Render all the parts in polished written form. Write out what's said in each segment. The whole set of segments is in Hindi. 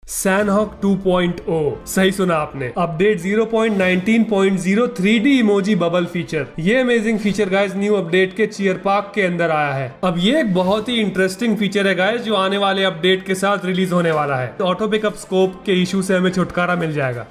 सैनहॉक 2.0 सही सुना आपने। Update 0.19.0 3D emoji bubble feature. ये amazing feature guys new update के चीयर पार्क के अंदर आया है। अब ये एक बहुत ही इंटरेस्टिंग फीचर है गाइस जो आने वाले अपडेट के साथ रिलीज होने वाला है। तो ऑटो पिकअप स्कोप के इशू से हमें छुटकारा मिल जाएगा।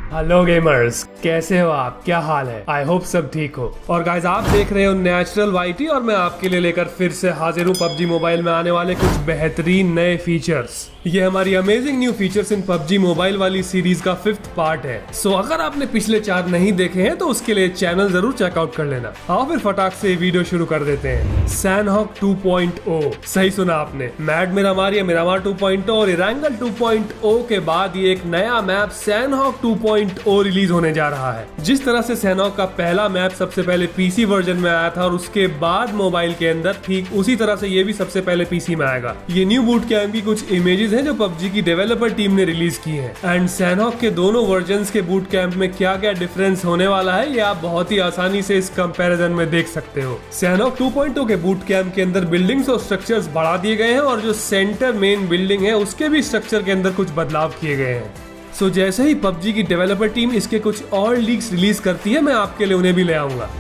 हेलो गेमर्स, कैसे हो आप? क्या हाल है? आई होप सब ठीक हो। और गाइस आप देख रहे हो नेचुरल वाईटी और मैं आपके लिए लेकर फिर से हाजिर हूँ पबजी मोबाइल में आने वाले कुछ बेहतरीन नए फीचर्स। ये हमारी amazing new features in PUBG mobile वाली सीरीज का 5th पार्ट है। सो अगर आपने पिछले 4 नहीं देखे हैं तो उसके लिए चैनल जरूर चेकआउट कर लेना। आओ फिर फटाक से वीडियो शुरू कर देते हैं। सैनहॉक 2.0 सही सुना आपने। मैड मिरामार या मिरामार 2.0 और इरांगल 2.0 के बाद ये एक नया मैप सैनहॉक 2.0 रिलीज होने जा रहा है। जिस तरह से सैनहॉक का पहला मैप सबसे पहले पीसी वर्जन में आया था और उसके बाद मोबाइल के अंदर, ठीक उसी तरह से ये भी सबसे पहले पीसी में आएगा। ये न्यू बूट कैंप की कुछ इमेजेस हैं जो पबजी की डेवलपर टीम ने रिलीज की हैं। एंड सैनहॉक के दोनों वर्जन्स के बूट कैंप में क्या क्या डिफरेंस होने वाला है ये आप बहुत ही आसानी से इस कंपैरिजन में देख सकते हो। सैनहॉक 2.0 के बूट कैंप के अंदर बिल्डिंग्स और स्ट्रक्चर्स बढ़ा दिए गए हैं और जो सेंटर मेन बिल्डिंग है उसके भी स्ट्रक्चर के अंदर कुछ बदलाव किए गए हैं। सो जैसे ही पबजी की डेवलपर टीम इसके कुछ और लीक्स रिलीज करती है मैं आपके लिए उन्हें भी ले आऊंगा।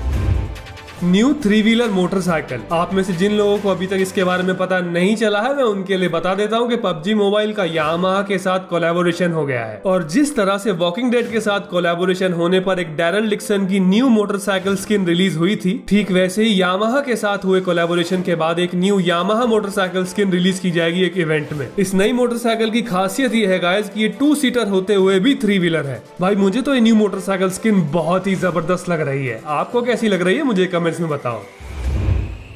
New 3 wheeler motorcycle. आप में से जिन लोगों को अभी तक इसके बारे में पता नहीं चला है मैं उनके लिए बता देता हूँ कि पबजी मोबाइल का यामाहा के साथ कोलैबोरेशन हो गया है। और जिस तरह से वॉकिंग डेड के साथ कोलैबोरेशन होने पर एक डैरल डिक्सन की न्यू मोटरसाइकिल स्किन रिलीज हुई थी, ठीक वैसे ही यामाहा के साथ हुए कोलैबोरेशन के बाद एक new Yamaha motorcycle skin release की जाएगी एक इवेंट में। इस नई मोटरसाइकिल की खासियत ये है गाइस कि ये 2 सीटर होते हुए भी 3 व्हीलर है। भाई मुझे तो ये न्यू मोटरसाइकिल स्किन बहुत ही जबरदस्त लग रही है। आपको कैसी लग रही है मुझे कमेंट्स में बताओ।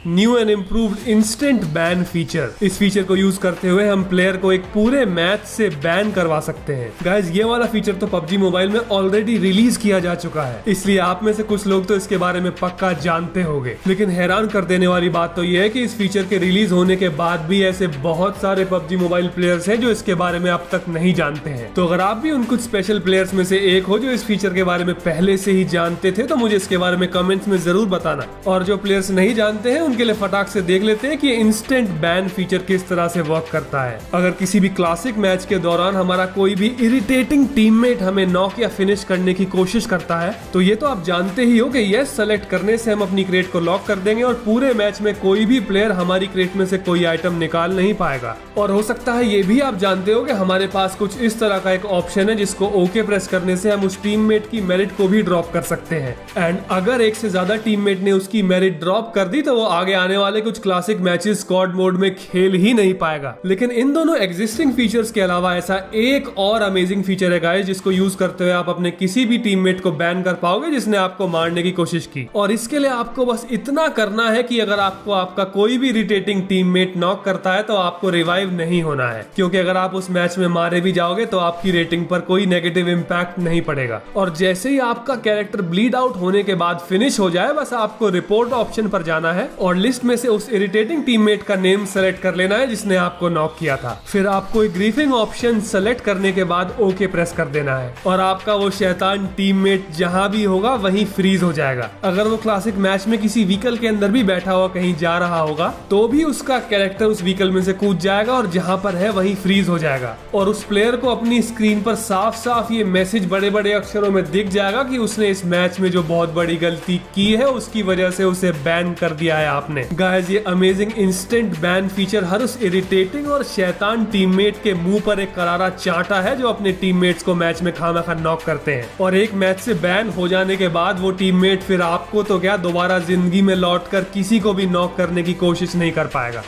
New and improved instant ban feature. इस फीचर को यूज करते हुए हम प्लेयर को एक पूरे मैच से बैन करवा सकते हैं। गाइस ये वाला फीचर तो पबजी मोबाइल में ऑलरेडी रिलीज किया जा चुका है, इसलिए आप में से कुछ लोग तो इसके बारे में पक्का जानते होंगे। लेकिन हैरान कर देने वाली बात तो यह है कि इस फीचर के रिलीज होने के बाद भी ऐसे बहुत सारे पबजी मोबाइल प्लेयर्स हैं जो इसके बारे में अब तक नहीं जानते हैं। तो अगर आप भी उन कुछ स्पेशल प्लेयर्स में से एक हो जो इस फीचर के बारे में पहले से ही जानते थे तो मुझे इसके बारे में कमेंट्स में जरूर बताना। और जो प्लेयर्स नहीं जानते हैं उनके लिए फटाक से देख लेते हैं कि इंस्टेंट बैन फीचर किस तरह से वर्क करता है। अगर किसी भी क्लासिक मैच के दौरान हमारा कोई भी इरिटेटिंग टीममेट हमें नॉक या फिनिश करने की कोशिश करता है तो ये तो आप जानते ही हो कि यस सेलेक्ट करने से हम अपनी क्रेट को लॉक कर देंगे और पूरे मैच में कोई भी प्लेयर हमारी क्रेट में से कोई आइटम निकाल नहीं पाएगा। और हो सकता है ये भी आप जानते हो कि हमारे पास कुछ इस तरह का एक ऑप्शन है जिसको ओके प्रेस करने से हम उस टीममेट की मेरिट को भी ड्रॉप कर सकते हैं। एंड अगर एक से ज्यादा टीममेट ने उसकी मेरिट ड्रॉप कर दी तो वो आगे आने वाले कुछ क्लासिक मैचेस स्क्वाड मोड में खेल ही नहीं पाएगा। लेकिन इन दोनों एग्जिस्टिंग फीचर्स के अलावा ऐसा एक और अमेजिंग फीचर है गाइस जिसको यूज करते हुए आप अपने किसी भी टीममेट को बैन कर पाओगे जिसने आपको मारने की कोशिश की। और इसके लिए आपको बस इतना करना है कि अगर आपको आपका कोई भी इरिटेटिंग टीममेट नॉक करता है तो आपको रिवाइव नहीं होना है, क्योंकि अगर आप उस मैच में मारे भी जाओगे तो आपकी रेटिंग पर कोई नेगेटिव इंपैक्ट नहीं पड़ेगा। और जैसे ही आपका कैरेक्टर ब्लीड आउट होने के बाद फिनिश हो जाए बस आपको रिपोर्ट ऑप्शन पर जाना है और लिस्ट में से उस इरिटेटिंग टीममेट का नेम सेलेक्ट कर लेना है जिसने आपको नॉक किया था। फिर आपको एक ग्रीफिंग ऑप्शन सेलेक्ट करने के बाद ओके प्रेस कर देना है और आपका वो शैतान टीममेट जहां भी होगा वहीं फ्रीज हो जाएगा। अगर वो क्लासिक मैच में किसी व्हीकल के अंदर भी बैठा हुआ कहीं जा रहा होगा तो भी उसका कैरेक्टर उस व्हीकल में से कूद जाएगा और जहां पर है वहीं फ्रीज हो जाएगा। और उस प्लेयर को अपनी स्क्रीन पर साफ साफ ये मैसेज बड़े बड़े अक्षरों में दिख जाएगा कि उसने इस मैच में जो बहुत बड़ी गलती की है उसकी वजह से उसे बैन कर दिया है आपने। गाइस ये अमेजिंग इंस्टेंट बैन फीचर हर उस इरिटेटिंग और शैतान टीममेट के मुंह पर एक करारा चांटा है जो अपने टीममेट्स को मैच में खामखा नॉक करते हैं। और एक मैच से बैन हो जाने के बाद वो टीममेट फिर आपको तो क्या दोबारा जिंदगी में लौटकर किसी को भी नॉक करने की कोशिश नहीं कर पाएगा।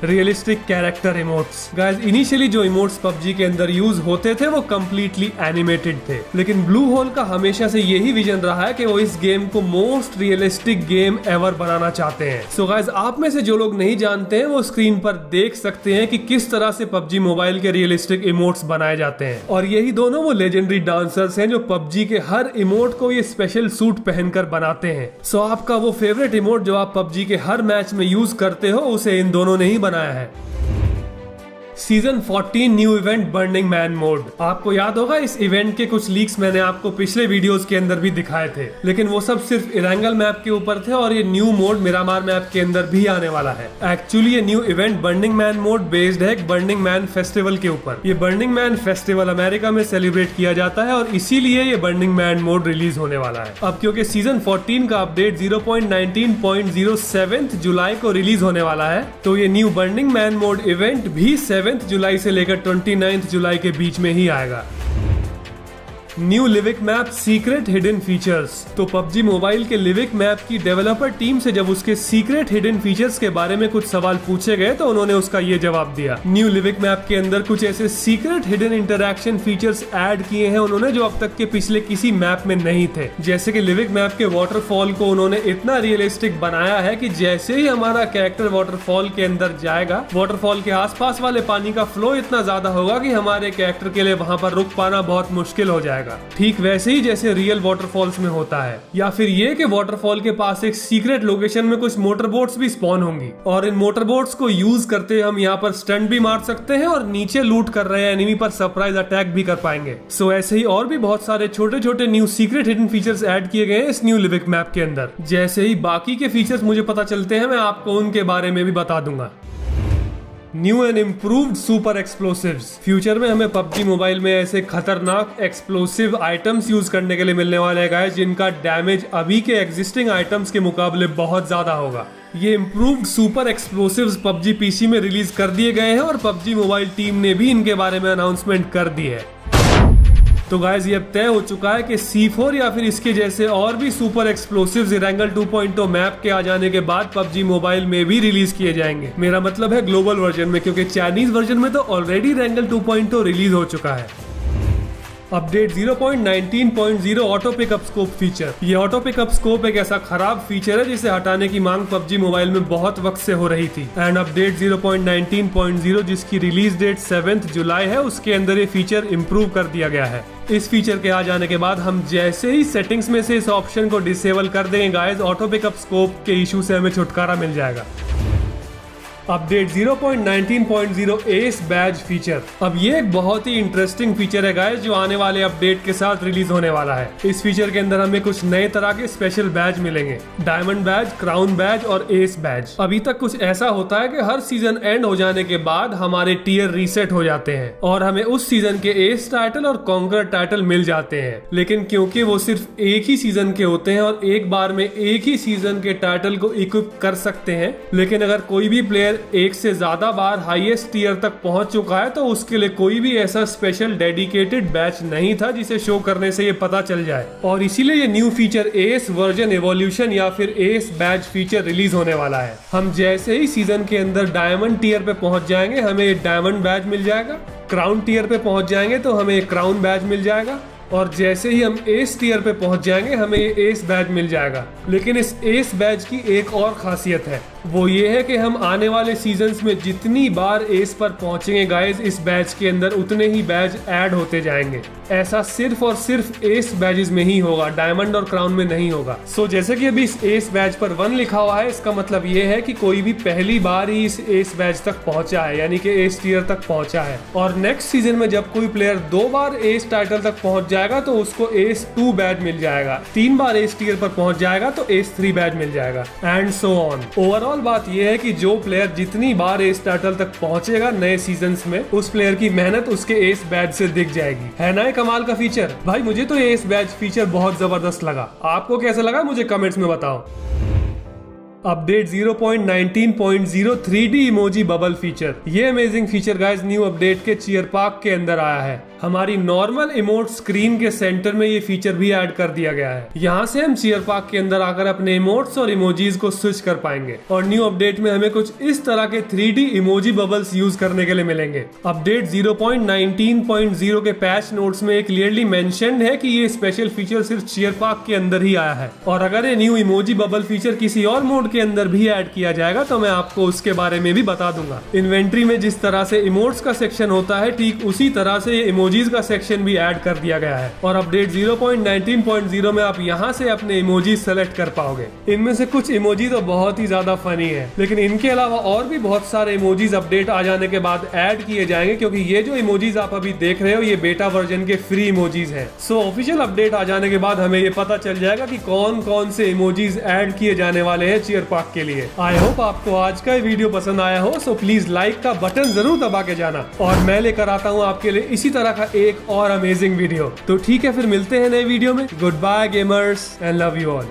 Realistic character emotes. Guys initially जो इमोट्स पबजी के अंदर यूज होते थे वो कम्प्लीटली एनिमेटेड थे, लेकिन ब्लू होल का हमेशा से यही विजन रहा है कि वो इस गेम को मोस्ट रियलिस्टिक गेम एवर बनाना चाहते हैं। सो गाइस आप में से जो लोग नहीं जानते हैं वो स्क्रीन पर देख सकते हैं कि किस तरह से पबजी मोबाइल के रियलिस्टिक इमोट्स बनाए जाते हैं। और यही दोनों वो लेजेंडरी डांसर्स हैं जो पबजी के हर इमोट को ये स्पेशल सूट पहनकर बनाते हैं। सो आपका वो फेवरेट इमोट जो आप पबजी के हर मैच में यूज करते हो उसे इन दोनों ने ही बनाया है। Season 14 new event burning man mode. आपको याद होगा इस इवेंट के कुछ लीक्स मैंने आपको पिछले वीडियोस के अंदर भी दिखाए थे, लेकिन वो सब सिर्फ इरेंगल मैप के ऊपर थे और ये न्यू मोड मिरामार मैप के अंदर भी आने वाला है। एक्चुअली ये new event burning man mode based है एक बर्निंग मैन फेस्टिवल के ऊपर। ये बर्निंग मैन फेस्टिवल अमेरिका में सेलिब्रेट किया जाता है और इसीलिए ये बर्निंग मैन मोड रिलीज होने वाला है। अब क्योंकि सीजन 14 का अपडेट 0.19.07 जुलाई को रिलीज होने वाला है, तो ये new burning man mode event भी 7 जुलाई से लेकर 29 जुलाई के बीच में ही आएगा। न्यू लिविक मैप सीक्रेट हिडन फीचर्स। तो पबजी मोबाइल के लिविक मैप की डेवलपर टीम से जब उसके सीक्रेट हिडन फीचर्स के बारे में कुछ सवाल पूछे गए तो उन्होंने उसका ये जवाब दिया। न्यू लिविक मैप के अंदर कुछ ऐसे secret hidden interaction features add किए हैं उन्होंने जो अब तक के पिछले किसी मैप में नहीं थे। जैसे कि लिविक मैप के वाटरफॉल को उन्होंने इतना रियलिस्टिक बनाया है कि जैसे ही हमारा कैरेक्टर वाटरफॉल के अंदर जाएगा, वाटरफॉल के आसपास वाले पानी का फ्लो इतना ज्यादा होगा कि हमारे कैरेक्टर के लिए वहां पर रुक पाना बहुत मुश्किल हो जाएगा। ठीक वैसे ही जैसे रियल वाटरफॉल्स में होता है। या फिर ये कि वाटरफॉल के पास एक सीक्रेट लोकेशन में कुछ मोटरबोट्स भी स्पॉन होंगी और इन मोटरबोट्स को यूज करते हम यहाँ पर स्टंट भी मार सकते हैं और नीचे लूट कर रहे एनिमी पर सरप्राइज अटैक भी कर पाएंगे। सो ऐसे ही और भी बहुत सारे छोटे छोटे new secret hidden features add किए गए हैं इस न्यू लिविक मैप के अंदर। जैसे ही बाकी के फीचर्स मुझे पता चलते हैं मैं आपको उनके बारे में भी बता दूंगा। New and improved super explosives. Future में हमें पबजी मोबाइल में ऐसे खतरनाक एक्सप्लोसिव आइटम्स यूज करने के लिए मिलने वाले हैं जिनका डैमेज अभी के एग्जिस्टिंग आइटम्स के मुकाबले बहुत ज्यादा होगा। ये improved super explosives PUBG PC में रिलीज कर दिए गए हैं और पबजी मोबाइल टीम ने भी इनके बारे में अनाउंसमेंट कर दी है। तो गाइस ये अब तय हो चुका है कि C4 या फिर इसके जैसे और भी सुपर एक्सप्लोसिव्स इरेंगल 2.0 मैप के आ जाने के बाद पबजी मोबाइल में भी रिलीज किए जाएंगे। मेरा मतलब है ग्लोबल वर्जन में, क्योंकि चाइनीज वर्जन में तो ऑलरेडी इरेंगल 2.0 रिलीज हो चुका है। Update 0.19.0 auto pickup scope feature. ये ऑटो पिकअप स्कोप एक ऐसा खराब फीचर है जिसे हटाने की मांग पबजी मोबाइल में बहुत वक्त से हो रही थी। एंड अपडेट 0.19.0 जिसकी रिलीज डेट 7 जुलाई है, उसके अंदर ये फीचर इम्प्रूव कर दिया गया है। इस फीचर के आ जाने के बाद हम जैसे ही सेटिंग्स में से इस ऑप्शन को डिसेबल कर देंगे गाइस, ऑटो पिकअप स्कोप के इशू से हमें छुटकारा मिल जाएगा। अपडेट 0.19.0 एस बैज फीचर। अब ये एक बहुत ही इंटरेस्टिंग फीचर है गाइस जो आने वाले अपडेट के साथ रिलीज होने वाला है। इस फीचर के अंदर हमें कुछ नए तरह के स्पेशल बैज मिलेंगे, डायमंड बैज, क्राउन बैज और एस बैज। अभी तक कुछ ऐसा होता है कि हर सीजन एंड हो जाने के बाद हमारे टियर रीसेट हो जाते हैं और हमें उस सीजन के एस टाइटल और कॉन्करर टाइटल मिल जाते हैं, लेकिन क्योंकि वो सिर्फ एक ही सीजन के होते हैं और एक बार में एक ही सीजन के टाइटल को इक्विप कर सकते हैं, लेकिन अगर कोई भी प्लेयर एक से ज्यादा बार हाईएस्ट टियर तक पहुंच चुका है तो उसके लिए कोई भी ऐसा स्पेशल डेडिकेटेड बैच नहीं था जिसे शो करने से ये पता चल जाए। और इसीलिए ये new feature S version evolution या फिर एस बैच फीचर रिलीज होने वाला है। हम जैसे ही सीजन के अंदर डायमंड टियर पे पहुंच जाएंगे हमें डायमंड बैच मिल जाएगा, क्राउन टियर पे पहुंच जाएंगे तो हमें क्राउन बैच मिल जाएगा और जैसे ही हम एस टियर पे पहुंच जाएंगे हमें ये एस बैज मिल जाएगा। लेकिन इस एस बैज की एक और खासियत है, वो ये है कि हम आने वाले सीजन्स में जितनी बार एस पर पहुंचेंगे गाइस, इस बैच के अंदर उतने ही बैज ऐड होते जाएंगे। ऐसा सिर्फ और सिर्फ एस बैजेस में ही होगा, डायमंड और क्राउन में नहीं होगा। सो जैसे कि अभी इस एस बैज पर 1 लिखा हुआ है, इसका मतलब ये है कि कोई भी पहली बार ही इस एस बैज तक पहुंचा है, यानी कि एस टियर तक पहुंचा है। और नेक्स्ट सीजन में जब कोई प्लेयर 2 बार एस टाइटल तक पहुंच जाएगा तो उसको एस 2 बैज मिल जाएगा, 3 बार एस टियर पर पहुंच जाएगा तो एस 3 बैज मिल जाएगा, एंड सो ऑन। ओवरऑल बात यह है कि जो प्लेयर जितनी बार एस टाइटल तक पहुंचेगा नए सीजन्स में, उस प्लेयर की मेहनत उसके एस बैज से दिख जाएगी। है ना कमाल का फीचर? भाई मुझे तो ये एस बैज फीचर बहुत जबरदस्त लगा। आपको कैसा लगा मुझे कमेंट्स में बताओ। Update 0.19.0 3D emoji bubble feature. ये amazing feature guys new update के चीयर पार्क के अंदर आया है। हमारी नॉर्मल इमोट स्क्रीन के सेंटर में ये फीचर भी ऐड कर दिया गया है। यहाँ से हम चीयर पार्क के अंदर आकर अपने इमोट्स और इमोजीज को स्विच कर पाएंगे और न्यू अपडेट में हमें कुछ इस तरह के 3D इमोजी बबल्स यूज करने के लिए मिलेंगे। अपडेट 0.19.0 के पैच नोट्स में क्लियरली मेंशन्ड है कि ये स्पेशल फीचर सिर्फ चीयर पार्क के अंदर ही आया है और अगर ये न्यू इमोजी बबल फीचर किसी और मोड मोड के अंदर भी ऐड किया जाएगा, तो मैं आपको उसके बारे में भी बता दूंगा। इन्वेंट्री में जिस तरह से इमोट्स का सेक्शन होता है, ठीक उसी तरह से ये इमोजीज का सेक्शन भी ऐड कर दिया गया है। और अपडेट 0.19.0 में आप यहाँ से अपने इमोजीज सेलेक्ट कर पाओगे। इनमें से कुछ इमोजी तो बहुत ही ज्यादा फनी है, लेकिन इनके अलावा और भी बहुत सारे इमोजीज अपडेट आ जाने के बाद ऐड किए जाएंगे, क्योंकि ये जो इमोजीज आप अभी देख रहे हो ये बेटा वर्जन के फ्री इमोजीज हैं। सो ऑफिशियल अपडेट आ जाने के बाद हमें ये पता चल जाएगा कि कौन कौन से इमोजीज ऐड किए जाने वाले हैं चीयर पाक के लिए। आई होप आपको आज का वीडियो पसंद आया हो, सो प्लीज लाइक का बटन जरूर दबा के जाना, और मैं लेकर आता हूँ आपके लिए इसी तरह का एक और अमेजिंग वीडियो। तो ठीक है, फिर मिलते हैं नए वीडियो में। Good bye gamers and love you all.